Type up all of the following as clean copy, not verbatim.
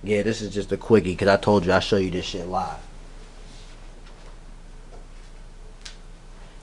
Yeah, this is just a quickie because I told you I'll show you this shit live.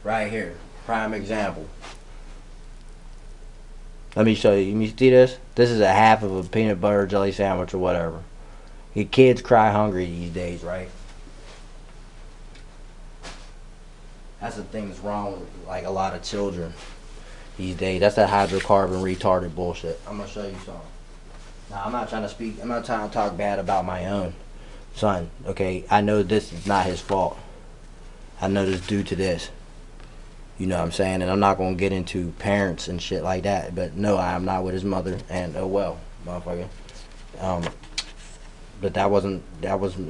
Right here. Prime example. Let me show you. You see this? This is a half of a peanut butter jelly sandwich or whatever. Your kids cry hungry these days, right? That's the thing that's wrong with like a lot of children these days. That's that hydrocarbon retarded bullshit. I'm gonna show you something. Now I'm not trying to speak. I'm not trying to talk bad about my own son. Okay, I know this is not his fault. I know this due to this. You know what I'm saying? And I'm not gonna get into parents and shit like that. But no, I am not with his mother. And oh well, motherfucker. But that wasn't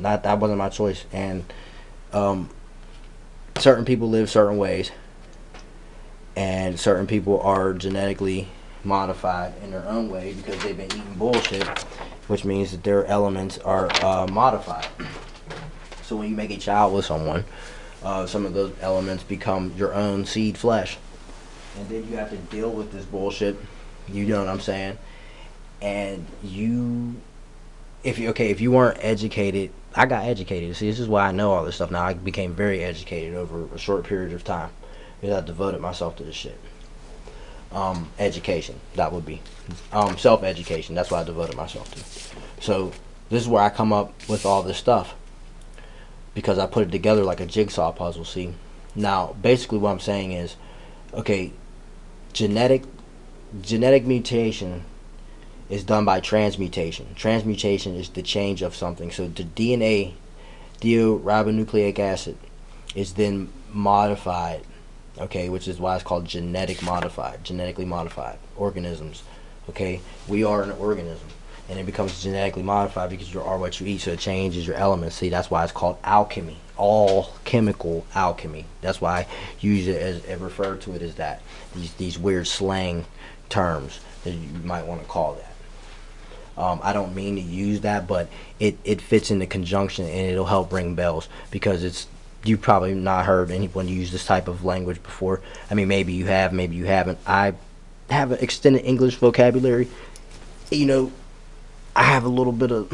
my choice. And certain people live certain ways, and certain people are genetically modified in their own way because they've been eating bullshit, which means that their elements are modified. So when you make a child with someone, some of those elements become your own seed flesh, and then you have to deal with this bullshit. You know what I'm saying? And if you weren't educated, I got educated. See, this is why I know all this stuff now. I became very educated over a short period of time because I devoted myself to this shit. Education, that would be self-education. That's what I devoted myself to. So this is where I come up with all this stuff because I put it together like a jigsaw puzzle. See, now basically what I'm saying is, okay, genetic mutation is done by transmutation. Transmutation is the change of something. So the DNA, deoxyribonucleic acid, is then modified, okay, which is why it's called genetically modified organisms. Okay, we are an organism, and it becomes genetically modified because you are what you eat, so it changes your elements. See, that's why it's called alchemy, all chemical alchemy. That's why I use it as referred to it as that. These weird slang terms that you might want to call that. I don't mean to use that, but it fits in the conjunction, and it'll help ring bells because you've probably not heard anyone use this type of language before. I mean, maybe you have, maybe you haven't. I have an extended English vocabulary. You know, I have a little bit of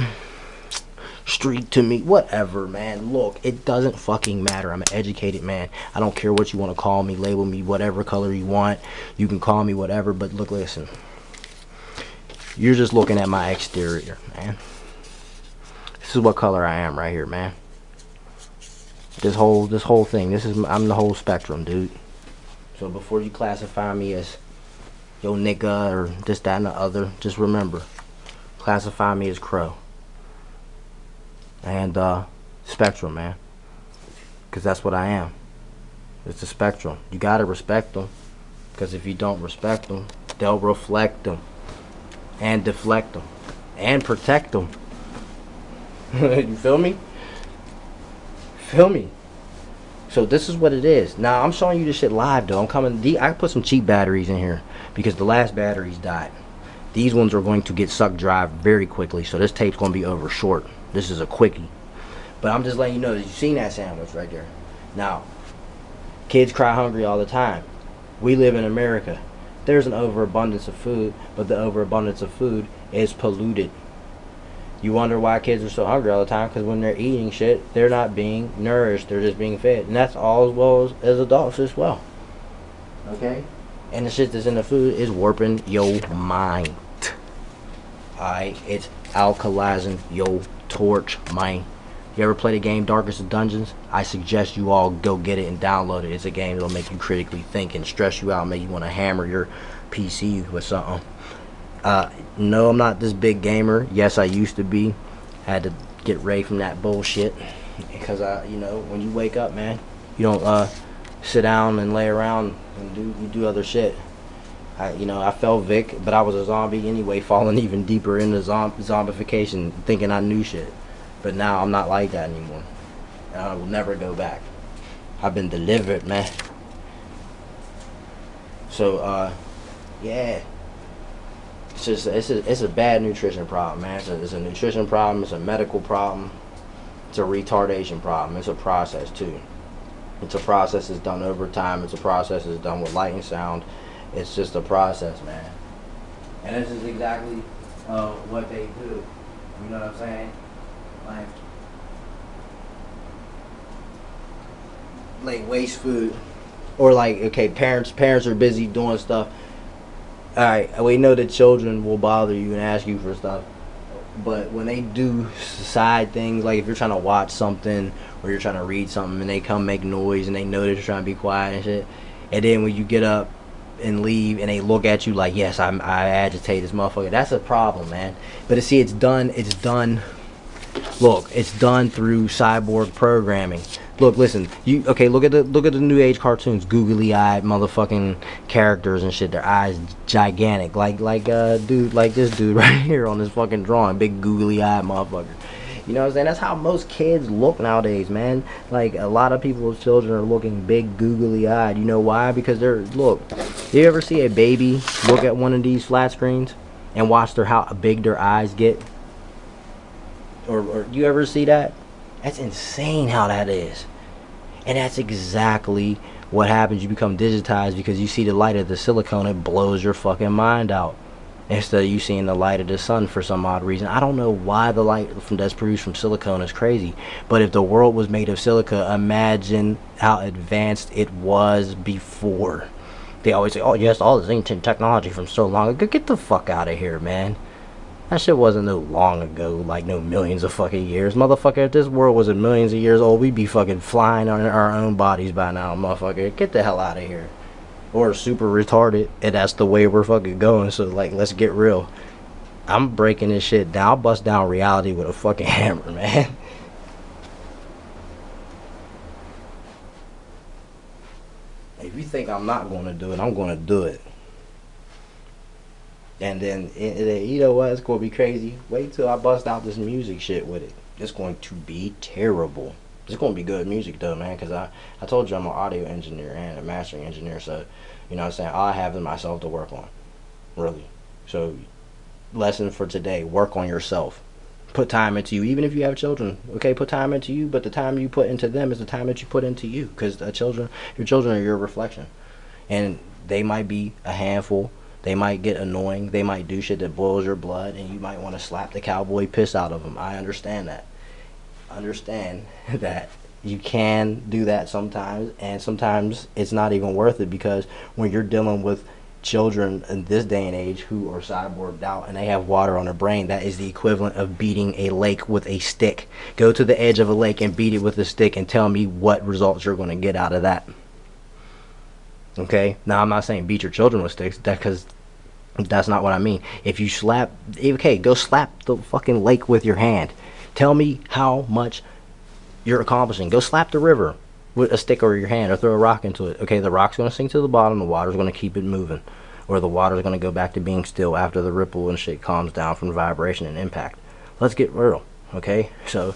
streak to me. Whatever, man. Look, it doesn't fucking matter. I'm an educated man. I don't care what you want to call me, label me whatever color you want. You can call me whatever, but look, listen. You're just looking at my exterior, man. This is what color I am right here, man. This whole thing. I'm the whole spectrum, dude. So before you classify me as yo nigga or this, that, and the other, just remember, classify me as Crow. And spectrum, man. Because that's what I am. It's a spectrum. You gotta respect them. Because if you don't respect them, they'll reflect them. And deflect them and protect them. You feel me? Feel me? So this is what it is. Now I'm showing you this shit live though. I put some cheap batteries in here because the last batteries died. These ones are going to get sucked dry very quickly, so this tape's going to be over short. This is a quickie, but I'm just letting you know that you've seen that sandwich right there. Now kids cry hungry all the time. We live in America. There's an overabundance of food, but the overabundance of food is polluted. You wonder why kids are so hungry all the time, because when they're eating shit, they're not being nourished, they're just being fed. And that's all as well as adults as well. Okay? And the shit that's in the food is warping your mind. Alright? It's alkalizing your torch mind. You ever play the game Darkest of Dungeons? I suggest you all go get it and download it. It's a game that'll make you critically think and stress you out, make you want to hammer your PC with something. No, I'm not this big gamer. Yes, I used to be. I had to get ready from that bullshit. Because, you know, when you wake up, man, you don't sit down and lay around and you do other shit. I fell Vic, but I was a zombie anyway, falling even deeper into zombification, thinking I knew shit. But now I'm not like that anymore. And I will never go back. I've been delivered, man. So, yeah. It's a bad nutrition problem, man. It's a nutrition problem. It's a medical problem. It's a retardation problem. It's a process, too. It's a process that's done over time. It's a process that's done with light and sound. It's just a process, man. And this is exactly what they do. You know what I'm saying? Like waste food, or like, okay, parents are busy doing stuff. All right, we know that children will bother you and ask you for stuff, but when they do side things, like if you're trying to watch something or you're trying to read something and they come make noise and they know that you're trying to be quiet and shit, and then when you get up and leave and they look at you like, yes, I agitate this motherfucker, that's a problem, man. But see, it's done. Look, it's done through cyborg programming. Look, listen, look at the new age cartoons, googly eyed motherfucking characters and shit. Their eyes gigantic, like dude, like this dude right here on this fucking drawing, big googly eyed motherfucker. You know what I'm saying? That's how most kids look nowadays, man. Like, a lot of people's children are looking big googly eyed. You know why? Because look, do you ever see a baby look at one of these flat screens and watch how big their eyes get? Or you ever see that? That's insane how that is. And that's exactly what happens. You become digitized because you see the light of the silicone. It blows your fucking mind out. Instead of you seeing the light of the sun for some odd reason. I don't know why the light that's produced from silicone is crazy. But if the world was made of silica, imagine how advanced it was before. They always say, oh yes, all this ancient technology from so long ago. Get the fuck out of here, man. That shit wasn't no long ago, like no millions of fucking years. Motherfucker, if this world was a millions of years old, we'd be fucking flying on our own bodies by now, motherfucker. Get the hell out of here. Or super retarded, and that's the way we're fucking going, so like, let's get real. I'm breaking this shit down. I'll bust down reality with a fucking hammer, man. If you think I'm not going to do it, I'm going to do it. And then, you know what? It's going to be crazy. Wait till I bust out this music shit with it. It's going to be terrible. It's going to be good music, though, man, because I told you I'm an audio engineer and a mastering engineer, so, you know what I'm saying, all I have is myself to work on, really. So, lesson for today, work on yourself. Put time into you, even if you have children, okay? Put time into you, but the time you put into them is the time that you put into you, because your children are your reflection. And they might be a handful. They might get annoying. They might do shit that boils your blood, and you might want to slap the cowboy piss out of them. I understand that. Understand that you can do that sometimes, and sometimes it's not even worth it, because when you're dealing with children in this day and age who are cyborged out and they have water on their brain, that is the equivalent of beating a lake with a stick. Go to the edge of a lake and beat it with a stick and tell me what results you're going to get out of that. Okay, now I'm not saying beat your children with sticks, because that's not what I mean. If you go slap the fucking lake with your hand. Tell me how much you're accomplishing. Go slap the river with a stick or your hand, or throw a rock into it. Okay, the rock's going to sink to the bottom, the water's going to keep it moving. Or the water's going to go back to being still after the ripple and shit calms down from vibration and impact. Let's get real, okay? So,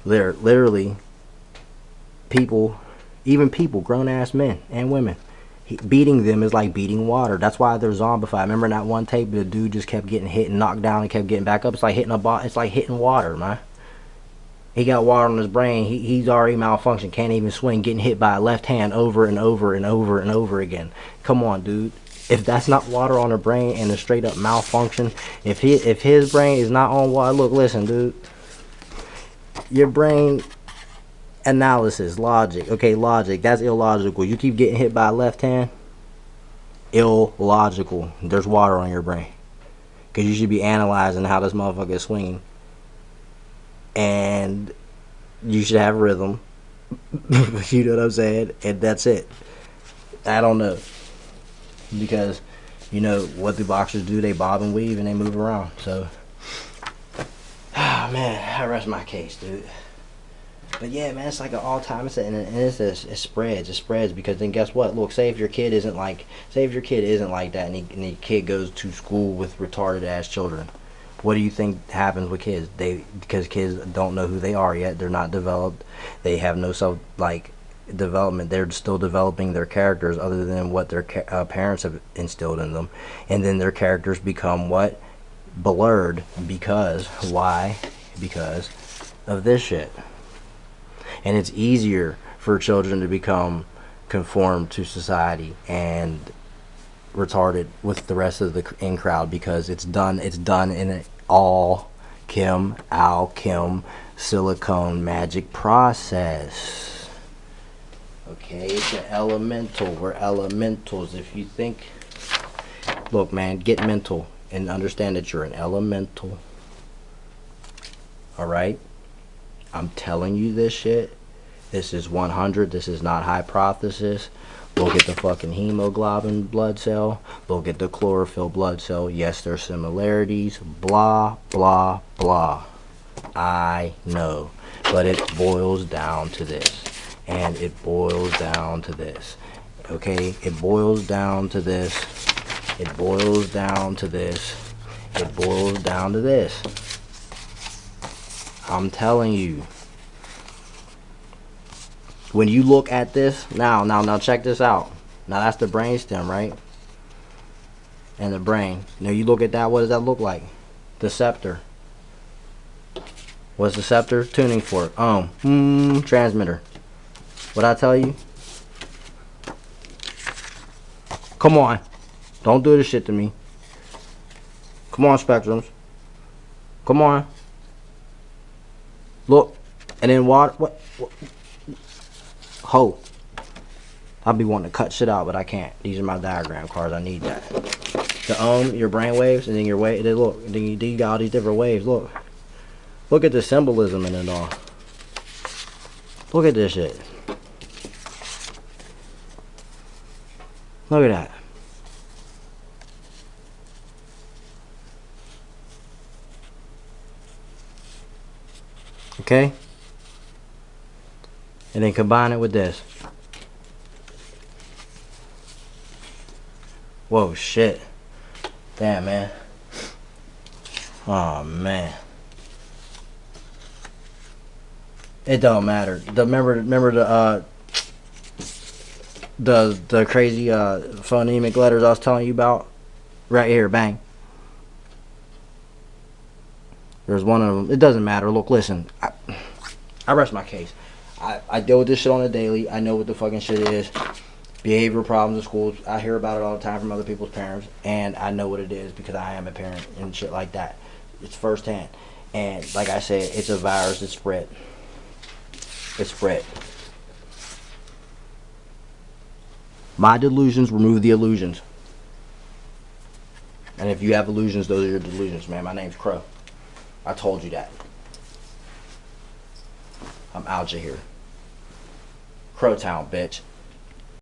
literally, even people, grown-ass men and women, beating them is like beating water. That's why they're zombified. Remember that one tape, the dude just kept getting hit and knocked down and kept getting back up? It's like hitting it's like hitting water, man. He got water on his brain. He's already malfunctioned, can't even swing, getting hit by a left hand over and over and over and over again. Come on, dude. If that's not water on the brain and a straight up malfunction, if his brain is not on water, look, listen, dude. Your brain analysis, logic, okay, logic, that's illogical. You keep getting hit by a left hand, illogical. There's water on your brain, because you should be analyzing how this motherfucker is swinging, and you should have rhythm. You know what I'm saying? And that's it. I don't know, because you know what do boxers do? They bob and weave and they move around. So, man, I rest my case, dude. But yeah, man, it's like an all-time, it spreads, because then guess what? Look, say if your kid isn't like that, and the kid goes to school with retarded ass children, what do you think happens with kids? Because kids don't know who they are yet, they're not developed, they have no development, they're still developing their characters other than what their parents have instilled in them, and then their characters become what? Blurred. Because why? Because of this shit. And it's easier for children to become conformed to society and retarded with the rest of the in crowd, because it's done in all All-Chem silicone Magick process. Okay, it's an elemental. We're elementals. If you think, look, man, get mental and understand that you're an elemental. Alright? I'm telling you this shit. This is 100. This is not hypothesis. Look at the fucking hemoglobin blood cell. Look at the chlorophyll blood cell. Yes, there's similarities. Blah, blah, blah. I know. But it boils down to this. And it boils down to this. Okay? It boils down to this. It boils down to this. It boils down to this. I'm telling you. When you look at this, now check this out. Now that's the brain stem, right? And the brain. Now you look at that, what does that look like? The scepter. What's the scepter? Tuning fork. Transmitter. What'd I tell you? Come on. Don't do this shit to me. Come on, spectrums. Come on. Look. And then water. What? Ho. I'll be wanting to cut shit out, but I can't. These are my diagram cards. I need that. The your brain waves, and then your wave. Look, then you got all these different waves. Look. Look at the symbolism in it all. Look at this shit. Look at that. Okay? And then combine it with this. Whoa, shit. Damn, man. Oh, man. It don't matter. Remember the crazy phonemic letters I was telling you about? Right here, bang. There's one of them. It doesn't matter. Look, listen. I rest my case. I deal with this shit on a daily. I know what the fucking shit is. Behavioral problems in schools. I hear about it all the time from other people's parents. And I know what it is because I am a parent and shit like that. It's firsthand. And like I said, it's a virus that's spread. It's spread. My delusions remove the illusions. And if you have illusions, those are your delusions, man. My name's Crow. I told you that. I'm out of here. Crowtown, bitch.